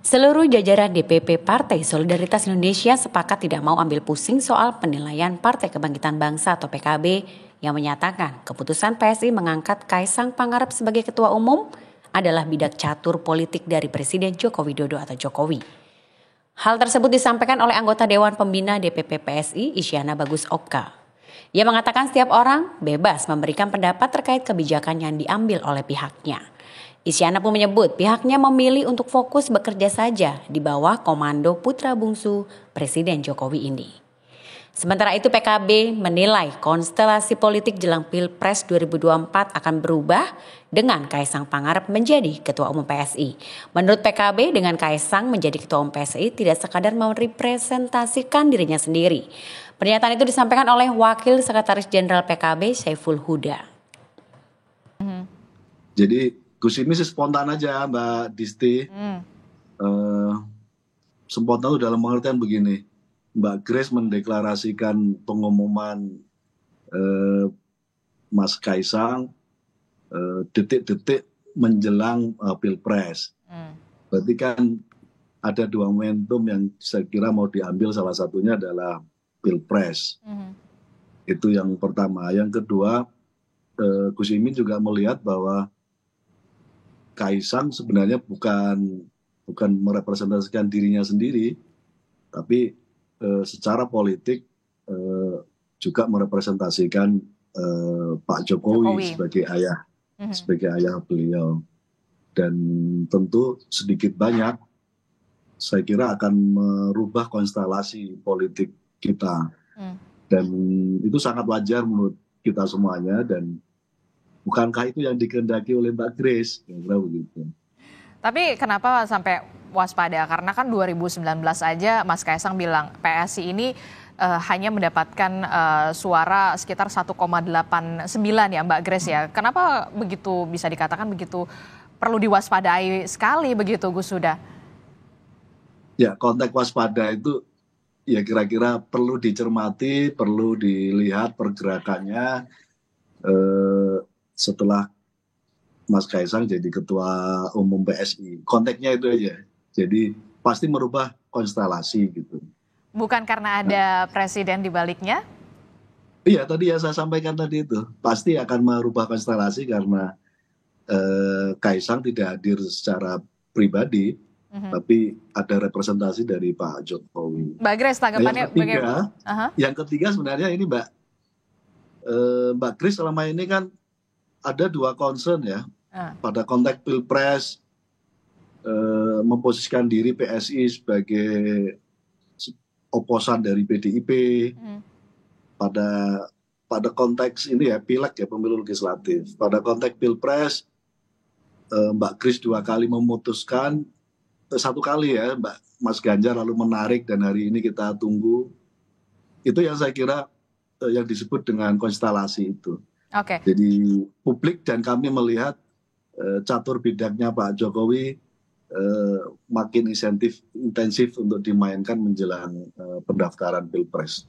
Seluruh jajaran DPP Partai Solidaritas Indonesia sepakat tidak mau ambil pusing soal penilaian Partai Kebangkitan Bangsa atau PKB yang menyatakan keputusan PSI mengangkat Kaisang Pangarep sebagai Ketua Umum adalah bidak catur politik dari Presiden Joko Widodo atau Jokowi. Hal tersebut disampaikan oleh anggota Dewan Pembina DPP PSI Isyana Bagus Oka. Ia mengatakan setiap orang bebas memberikan pendapat terkait kebijakan yang diambil oleh pihaknya. Isyana pun menyebut pihaknya memilih untuk fokus bekerja saja di bawah komando putra bungsu Presiden Jokowi ini. Sementara itu PKB menilai konstelasi politik jelang Pilpres 2024 akan berubah dengan Kaisang Pangarep menjadi Ketua Umum PSI. Menurut PKB dengan Kaisang menjadi Ketua Umum PSI tidak sekadar merepresentasikan dirinya sendiri. Pernyataan itu disampaikan oleh Wakil Sekretaris Jenderal PKB Saiful Huda. Jadi Gus Imin sih spontan aja Mbak Disti. Spontan itu dalam pengertian begini. Mbak Grace mendeklarasikan pengumuman Mas Kaisang detik-detik menjelang Pilpres. Berarti kan ada dua momentum yang saya kira mau diambil, salah satunya adalah Pilpres. Itu yang pertama. Yang kedua, Gus Imin juga melihat bahwa Kaisang sebenarnya bukan merepresentasikan dirinya sendiri, tapi secara politik juga merepresentasikan Pak Jokowi sebagai ayah beliau. Dan tentu sedikit banyak saya kira akan merubah konstelasi politik kita. Dan itu sangat wajar menurut kita semuanya, dan bukankah itu yang dikehendaki oleh Mbak Grace? Kira-kira begitu. Tapi kenapa sampai waspada? Karena kan 2019 aja Mas Kaisang bilang PSI ini hanya mendapatkan suara sekitar 1,89 ya Mbak Grace ya. Kenapa begitu bisa dikatakan begitu perlu diwaspadai sekali begitu Gus Huda? Ya, konteks waspada itu ya kira-kira perlu dicermati, perlu dilihat pergerakannya setelah Mas Kaisang jadi Ketua Umum PSI. Konteksnya itu aja. Jadi pasti merubah konstelasi gitu. Bukan karena ada presiden di baliknya? Iya, tadi yang saya sampaikan tadi itu. Pasti akan merubah konstelasi karena Kaisang tidak hadir secara pribadi, tapi ada representasi dari Pak Jokowi. Mbak Grace, tanggapannya bagaimana? Yang ketiga sebenarnya ini Mbak Grace selama ini kan ada dua concern ya. Pada konteks Pilpres, memposisikan diri PSI sebagai oposan dari PDIP. Pada konteks ini ya, pileg ya, pemilu legislatif. Pada konteks Pilpres, Mbak Grace dua kali memutuskan, satu kali ya Mas Ganjar lalu menarik, dan hari ini kita tunggu. Itu yang saya kira yang disebut dengan konstelasi itu. Jadi publik dan kami melihat catur bidaknya Pak Jokowi makin intensif untuk dimainkan menjelang pendaftaran Pilpres.